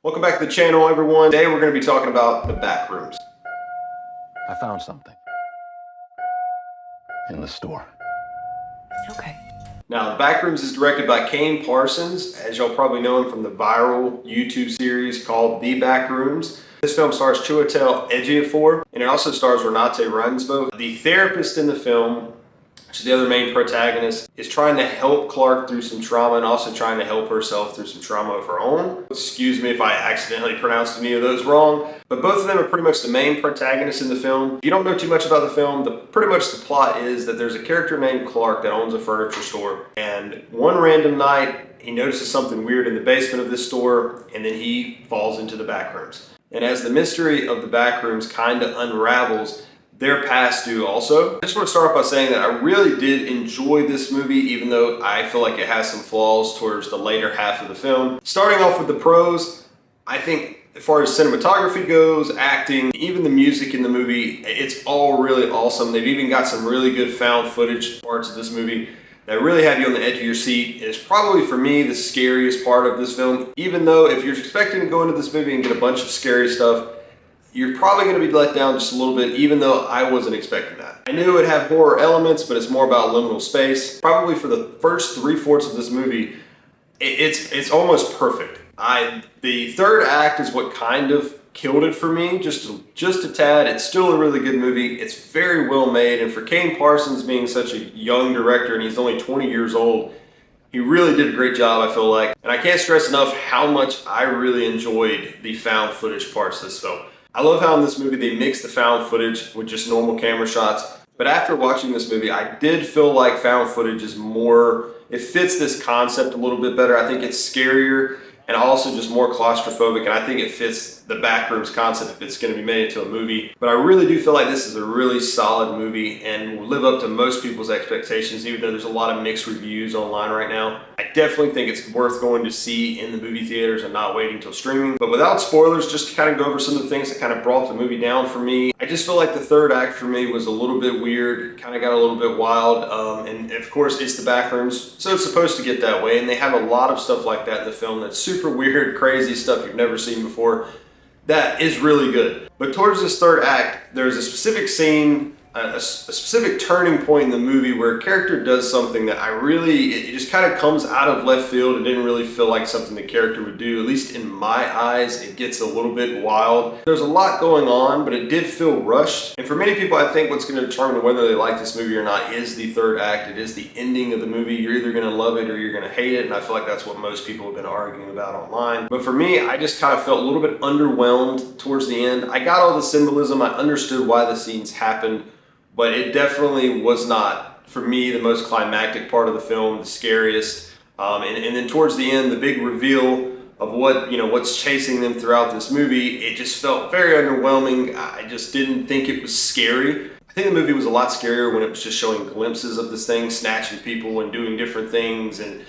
Welcome back to the channel, everyone. Today we're going to be talking about the Backrooms. I found something in the store. Okay. Now, the Backrooms is directed by Kane Parsons, as y'all probably know him from the viral YouTube series called The Backrooms. This film stars chiwetel ejiofor, and it also stars Renate Reinsbo. The therapist in the film, which is the other main protagonist, is trying to help Clark through some trauma and also trying to help herself through some trauma of her own. Excuse me if I accidentally pronounced any of those wrong, but both of them are pretty much the main protagonists in the film. If you don't know too much about the film, pretty much the plot is that there's a character named Clark that owns a furniture store, and one random night he notices something weird in the basement of this store, and then he falls into the backrooms. And as the mystery of the backrooms kind of unravels, their past do also. I just want to start off by saying that I really did enjoy this movie, even though I feel like it has some flaws towards the later half of the film. Starting off with the pros, I think as far as cinematography goes, acting, even the music in the movie, it's all really awesome. They've even got some really good found footage parts of this movie that really have you on the edge of your seat. It's probably, for me, the scariest part of this film. Even though if you're expecting to go into this movie and get a bunch of scary stuff, you're probably going to be let down just a little bit, even though I wasn't expecting that. I knew it had horror elements, but it's more about liminal space. Probably for the first 3/4 of this movie, it's almost perfect. The third act is what kind of killed it for me, just a tad. It's still a really good movie. It's very well made, and for Kane Parsons being such a young director, and he's only 20 years old, he really did a great job, I feel like. And I can't stress enough how much I really enjoyed the found footage parts of this film. I love how in this movie they mix the found footage with just normal camera shots. But after watching this movie, I did feel like found footage is more, it fits this concept a little bit better. I think it's scarier and also just more claustrophobic, and I think it fits the Backrooms concept if it's going to be made into a movie. But I really do feel like this is a really solid movie and will live up to most people's expectations, even though there's a lot of mixed reviews online right now. I definitely think it's worth going to see in the movie theaters and not waiting till streaming. But without spoilers, just to kind of go over some of the things that kind of brought the movie down for me, I just feel like the third act for me was a little bit weird, kind of got a little bit wild, and of course it's the Backrooms, so it's supposed to get that way, and they have a lot of stuff like that in the film that's super weird, crazy stuff you've never seen before. That is really good. But towards this third act, there's a specific scene, a specific turning point in the movie where a character does something that it just kind of comes out of left field. It didn't really feel like something the character would do. At least in my eyes, it gets a little bit wild. There's a lot going on, but it did feel rushed. And for many people, I think what's going to determine whether they like this movie or not is the third act. It is the ending of the movie. You're either going to love it or you're going to hate it. And I feel like that's what most people have been arguing about online. But for me, I just kind of felt a little bit underwhelmed towards the end. I got all the symbolism. I understood why the scenes happened. But it definitely was not, for me, the most climactic part of the film, the scariest. And then towards the end, the big reveal of what's chasing them throughout this movie, it just felt very underwhelming. I just didn't think it was scary. I think the movie was a lot scarier when it was just showing glimpses of this thing, snatching people and doing different things and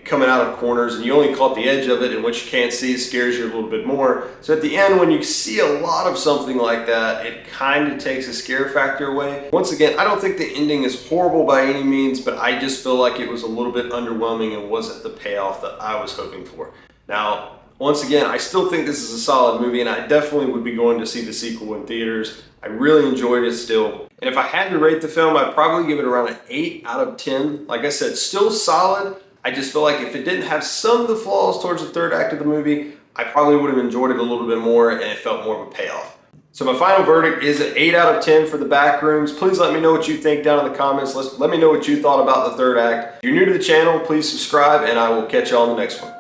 coming out of corners, and you only caught the edge of it, and what you can't see scares you a little bit more. So at the end, when you see a lot of something like that, it kind of takes a scare factor away. Once again, I don't think the ending is horrible by any means, but I just feel like it was a little bit underwhelming and wasn't the payoff that I was hoping for. Now, once again, I still think this is a solid movie, and I definitely would be going to see the sequel in theaters. I really enjoyed it still. And if I had to rate the film, I'd probably give it around an 8 out of 10. Like I said, still solid. I just feel like if it didn't have some of the flaws towards the third act of the movie, I probably would have enjoyed it a little bit more and it felt more of a payoff. So my final verdict is an 8 out of 10 for the Backrooms. Please let me know what you think down in the comments. Let me know what you thought about the third act. If you're new to the channel, please subscribe, and I will catch you all in the next one.